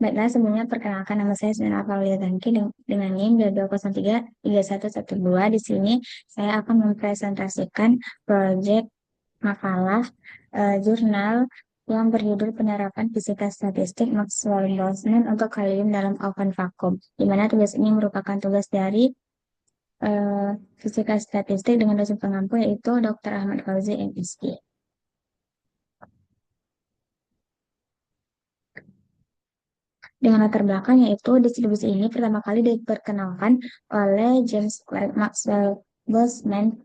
Baiklah, sebelumnya perkenalkan nama saya Sina Paulia Tangki dengan NIM 22033112. Di sini saya akan mempresentasikan proyek makalah jurnal yang berjudul Penerapan Fisika Statistik Maxwell-Boltzmann untuk kalium dalam oven vakum, di mana tugas ini merupakan tugas dari eh, fisika statistik dengan dosen pengampu yaitu Dr. Ahmad Fauzi, MSc. Dengan latar belakang yaitu distribusi ini pertama kali diperkenalkan oleh James Clerk Maxwell Boltzmann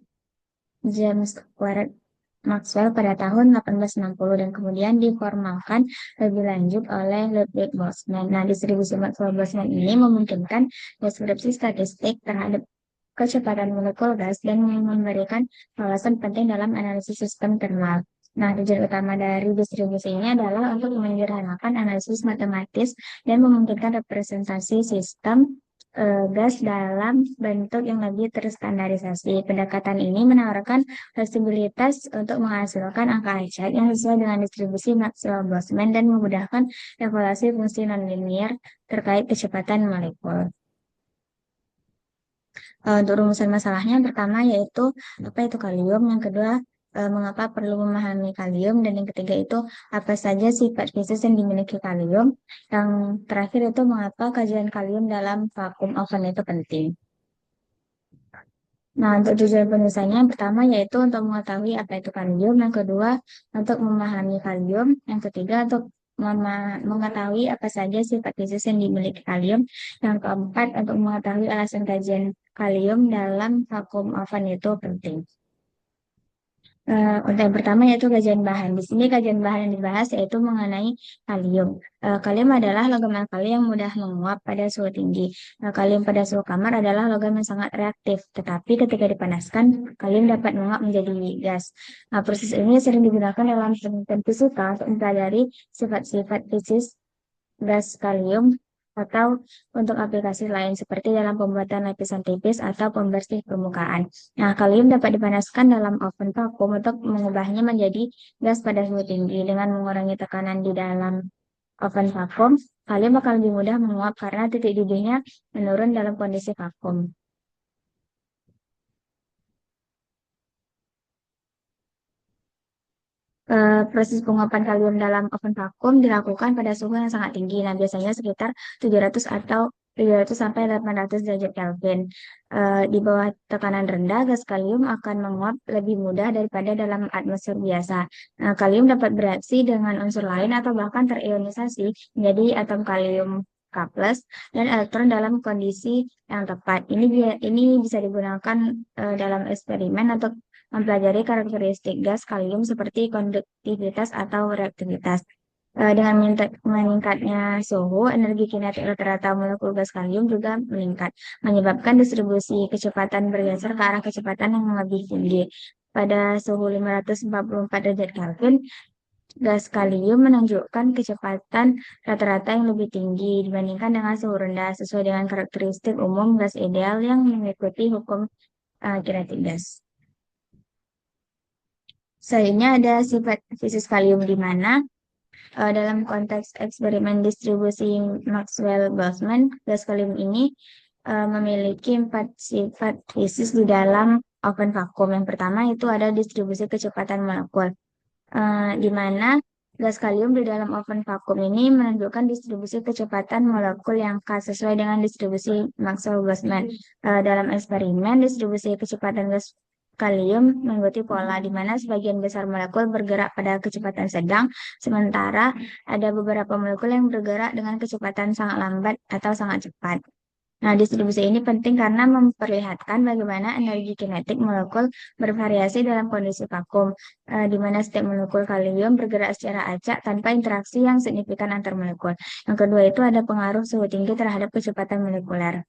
Maxwell pada tahun 1860 dan kemudian diformalkan lebih lanjut oleh Ludwig Boltzmann. Nah, distribusi Maxwell-Boltzmann ini memungkinkan deskripsi statistik terhadap kecepatan molekul gas dan memberikan wawasan penting dalam analisis sistem termal. Nah, tujuan utama dari distribusi ini adalah untuk menyederhanakan analisis matematis dan memungkinkan representasi sistem gas dalam bentuk yang lebih terstandarisasi. Pendekatan ini menawarkan fleksibilitas untuk menghasilkan angka acak yang sesuai dengan distribusi Maxwell-Boltzmann dan memudahkan evaluasi fungsi nonlinear terkait kecepatan molekul. Untuk rumusan masalahnya yang pertama yaitu apa itu kalium, yang kedua mengapa perlu memahami kalium, dan yang ketiga itu apa saja sifat khusus yang dimiliki kalium, yang terakhir itu mengapa kajian kalium dalam vakum oven itu penting. Nah, untuk tujuan penulisannya yang pertama yaitu untuk mengetahui apa itu kalium, yang kedua untuk memahami kalium, yang ketiga untuk mengetahui apa saja sifat khusus yang dimiliki kalium, yang keempat untuk mengetahui alasan kajian kalium dalam vakum oven itu penting. Untuk yang pertama yaitu kajian bahan. Di sini kajian bahan yang dibahas yaitu mengenai kalium. Kalium adalah logam alkali yang mudah menguap pada suhu tinggi. Kalium pada suhu kamar adalah logam yang sangat reaktif, tetapi ketika dipanaskan, kalium dapat menguap menjadi gas. Proses ini sering digunakan dalam penelitian fisika untuk mempelajari sifat-sifat fisis gas kalium atau untuk aplikasi lain seperti dalam pembuatan lapisan tipis atau pembersih permukaan. Nah, kalium dapat dipanaskan dalam oven vakum untuk mengubahnya menjadi gas pada suhu tinggi. Dengan mengurangi tekanan di dalam oven vakum, kalium akan lebih mudah menguap karena titik didihnya menurun dalam kondisi vakum. Proses penguapan kalium dalam oven vakum dilakukan pada suhu yang sangat tinggi. Nah, biasanya sekitar 700 atau 700 sampai 800 derajat Kelvin. Di bawah tekanan rendah, gas kalium akan menguap lebih mudah daripada dalam atmosfer biasa. Nah, kalium dapat bereaksi dengan unsur lain atau bahkan terionisasi menjadi atom kalium K+, dan elektron dalam kondisi yang tepat. Ini bisa digunakan dalam eksperimen untuk mempelajari karakteristik gas kalium seperti konduktivitas atau reaktivitas. Dengan meningkatnya suhu, energi kinetik rata-rata molekul gas kalium juga meningkat, menyebabkan distribusi kecepatan bergeser ke arah kecepatan yang lebih tinggi. Pada suhu 544 derajat Kelvin, gas kalium menunjukkan kecepatan rata-rata yang lebih tinggi dibandingkan dengan suhu rendah, sesuai dengan karakteristik umum gas ideal yang mengikuti hukum kinetik gas. Selanjutnya ada sifat fisis kalium di mana dalam konteks eksperimen distribusi Maxwell-Boltzmann, gas kalium ini memiliki 4 sifat fisis di dalam oven vakum. Yang pertama itu ada distribusi kecepatan molekul, di mana gas kalium di dalam oven vakum ini menunjukkan distribusi kecepatan molekul yang khas sesuai dengan distribusi Maxwell-Boltzmann. Dalam eksperimen, distribusi kecepatan gas kalium mengikuti pola di mana sebagian besar molekul bergerak pada kecepatan sedang, sementara ada beberapa molekul yang bergerak dengan kecepatan sangat lambat atau sangat cepat. Nah, distribusi ini penting karena memperlihatkan bagaimana energi kinetik molekul bervariasi dalam kondisi vakum, di mana setiap molekul kalium bergerak secara acak tanpa interaksi yang signifikan antar molekul. Yang kedua itu ada pengaruh suhu tinggi terhadap kecepatan molekuler.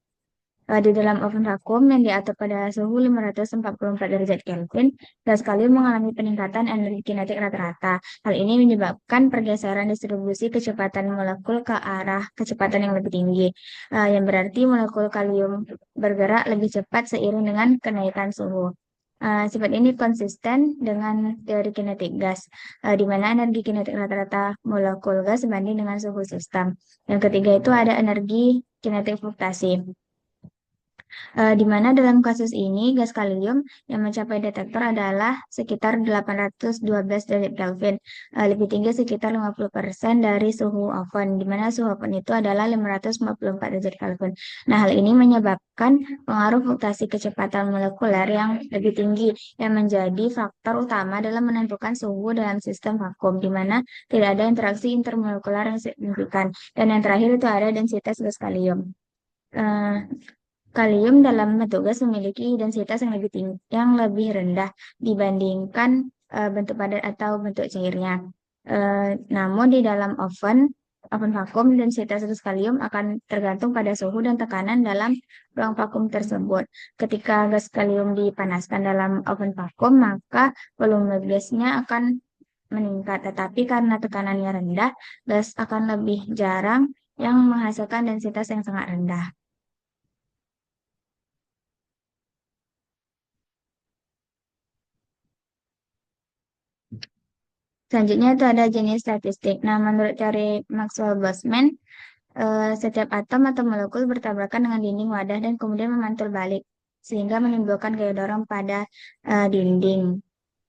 Di dalam oven vakum yang diatur pada suhu 544 derajat Kelvin, gas kalium mengalami peningkatan energi kinetik rata-rata. Hal ini menyebabkan pergeseran distribusi kecepatan molekul ke arah kecepatan yang lebih tinggi, yang berarti molekul kalium bergerak lebih cepat seiring dengan kenaikan suhu. Sifat ini konsisten dengan teori kinetik gas, di mana energi kinetik rata-rata molekul gas sebanding dengan suhu sistem. Yang ketiga itu ada energi kinetik fluktuasi. Di mana dalam kasus ini gas kalium yang mencapai detektor adalah sekitar 812 derajat Kelvin, lebih tinggi sekitar 50% dari suhu oven, di mana suhu oven itu adalah 554 derajat Kelvin. Nah, hal ini menyebabkan pengaruh fluktuasi kecepatan molekuler yang lebih tinggi yang menjadi faktor utama dalam menentukan suhu dalam sistem vakum, di mana tidak ada interaksi intermolekuler yang signifikan. Dan yang terakhir itu ada densitas gas kalium. Eh, Kalium dalam bentuk gas memiliki densitas yang lebih tinggi, yang lebih rendah dibandingkan bentuk padat atau bentuk cairnya. Namun di dalam oven vakum, densitas gas kalium akan tergantung pada suhu dan tekanan dalam ruang vakum tersebut. Ketika gas kalium dipanaskan dalam oven vakum, maka volume gasnya akan meningkat. Tetapi karena tekanannya rendah, gas akan lebih jarang yang menghasilkan densitas yang sangat rendah. Selanjutnya itu ada jenis statistik. Nah, menurut teori Maxwell-Boltzmann, setiap atom atau molekul bertabrakan dengan dinding wadah dan kemudian memantul balik, sehingga menimbulkan gaya dorong pada dinding.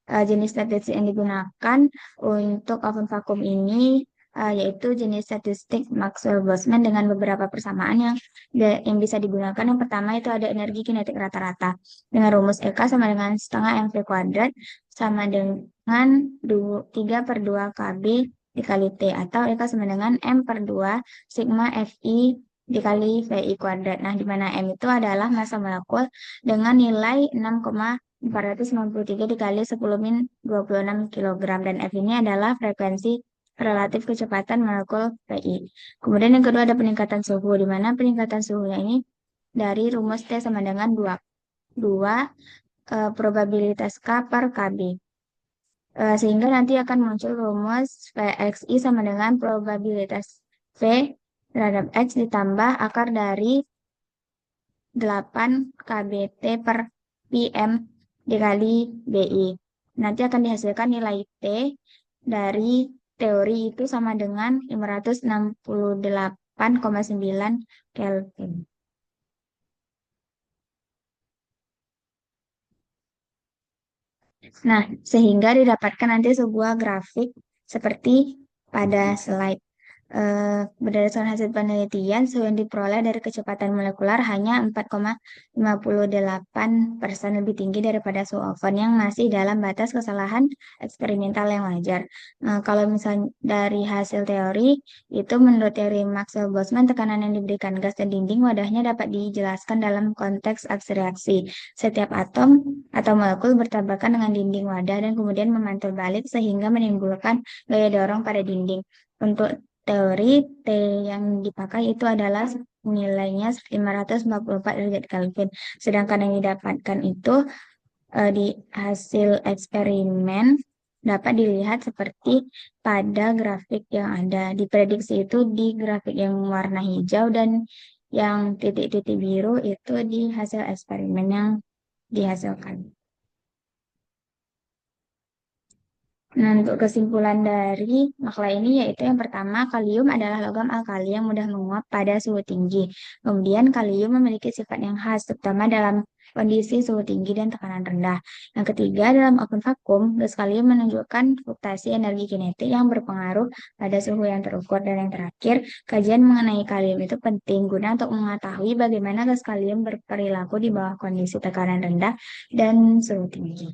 Jenis statistik yang digunakan untuk oven vakum ini yaitu jenis statistik Maxwell-Boltzmann dengan beberapa persamaan yang bisa digunakan. Yang pertama itu ada energi kinetik rata-rata dengan rumus EK sama dengan setengah mv kuadrat sama dengan 3 per 2 KB dikali T, atau EK sama dengan M per 2 sigma FI dikali VI kuadrat. Nah, di mana M itu adalah massa molekul dengan nilai 6,493 dikali 10 min 26 kilogram, dan F ini adalah frekuensi relatif kecepatan molekul PI. Kemudian yang kedua ada peningkatan suhu, di mana peningkatan suhunya ini dari rumus T sama dengan 2 probabilitas K per KB. Sehingga nanti akan muncul rumus VXI sama dengan probabilitas V terhadap X ditambah akar dari 8 KBT per PM dikali BI. Nanti akan dihasilkan nilai T dari teori itu sama dengan 568,9 Kelvin. Nah, sehingga didapatkan nanti sebuah grafik seperti pada slide. Berdasarkan hasil penelitian, suhu yang diperoleh dari kecepatan molekular hanya 4,58% lebih tinggi daripada suhu oven yang masih dalam batas kesalahan eksperimental yang wajar. Nah, kalau misalnya dari hasil teori, itu menurut teori Maxwell-Boltzmann, tekanan yang diberikan gas dan dinding wadahnya dapat dijelaskan dalam konteks aksi reaksi. Setiap atom atau molekul bertabrakan dengan dinding wadah dan kemudian memantul balik sehingga menimbulkan gaya dorong pada dinding. Untuk teori T yang dipakai itu adalah nilainya 544 derajat Kelvin. Sedangkan yang didapatkan itu di hasil eksperimen dapat dilihat seperti pada grafik yang ada. Diprediksi itu di grafik yang warna hijau, dan yang titik-titik biru itu di hasil eksperimen yang dihasilkan. Nah, untuk kesimpulan dari makalah ini yaitu yang pertama, kalium adalah logam alkali yang mudah menguap pada suhu tinggi. Kemudian, kalium memiliki sifat yang khas, terutama dalam kondisi suhu tinggi dan tekanan rendah. Yang ketiga, dalam oven vakum, gas kalium menunjukkan fluktuasi energi kinetik yang berpengaruh pada suhu yang terukur. Dan yang terakhir, kajian mengenai kalium itu penting guna untuk mengetahui bagaimana gas kalium berperilaku di bawah kondisi tekanan rendah dan suhu tinggi.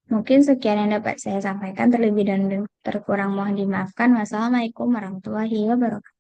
Mungkin sekian yang dapat saya sampaikan, terlebih dan terkurang mohon dimaafkan. Wassalamualaikum warahmatullahi wabarakatuh.